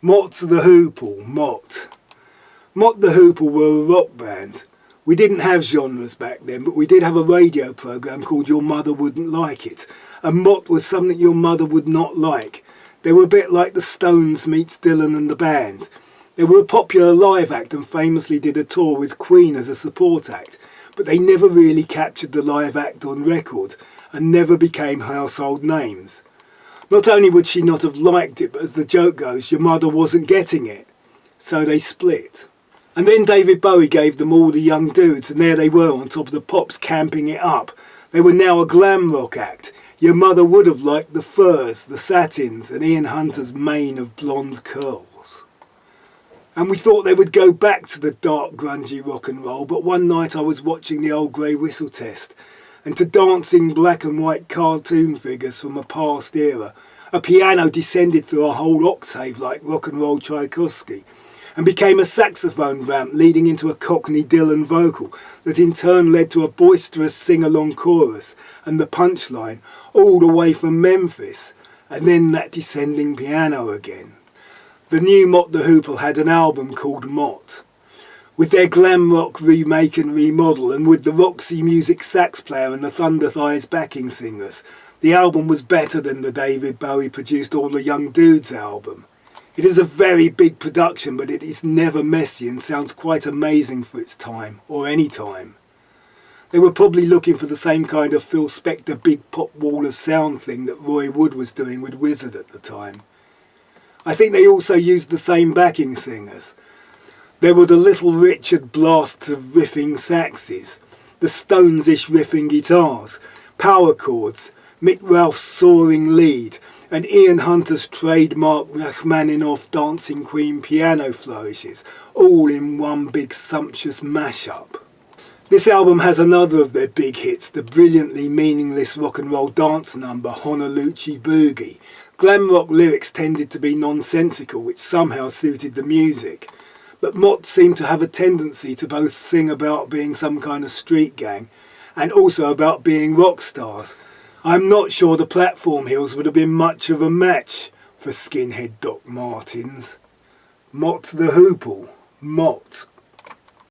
Mott the Hoople, Mott. Mott the Hoople were a rock band. We didn't have genres back then, but we did have a radio programme called Your Mother Wouldn't Like It. And Mott was something your mother would not like. They were a bit like the Stones meets Dylan and the band. They were a popular live act and famously did a tour with Queen as a support act, but they never really captured the live act on record and never became household names. Not only would she not have liked it, but as the joke goes, your mother wasn't getting it. So they split. And then David Bowie gave them all the young dudes, and there they were on top of the Pops camping it up. They were now a glam rock act. Your mother would have liked the Furs, the Satins, and Ian Hunter's mane of blonde curls. And we thought they would go back to the dark, grungy rock and roll, but one night I was watching the old Grey Whistle Test, and to dancing black and white cartoon figures from a past era, a piano descended through a whole octave like rock and roll Tchaikovsky, and became a saxophone ramp leading into a Cockney Dylan vocal that in turn led to a boisterous sing-along chorus and the punchline all the way from Memphis, and then that descending piano again. The new Mott the Hoople had an album called Mott. With their glam rock remake and remodel, and with the Roxy Music sax player and the Thunder Thighs backing singers, the album was better than the David Bowie produced All the Young Dudes album. It is a very big production, but it is never messy and sounds quite amazing for its time, or any time. They were probably looking for the same kind of Phil Spector big pop wall of sound thing that Roy Wood was doing with Wizard at the time. I think they also used the same backing singers. There were the Little Richard blasts of riffing saxes, the Stones-ish riffing guitars, power chords, Mick Ralph's soaring lead, and Ian Hunter's trademark Rachmaninoff Dancing Queen piano flourishes, all in one big sumptuous mashup. This album has another of their big hits, the brilliantly meaningless rock and roll dance number Honolulu Boogie. Glam rock lyrics tended to be nonsensical, which somehow suited the music. But Mott seemed to have a tendency to both sing about being some kind of street gang and also about being rock stars. I'm not sure the Platform Hills would have been much of a match for skinhead Doc Martens. Mott the Hoople, Mott.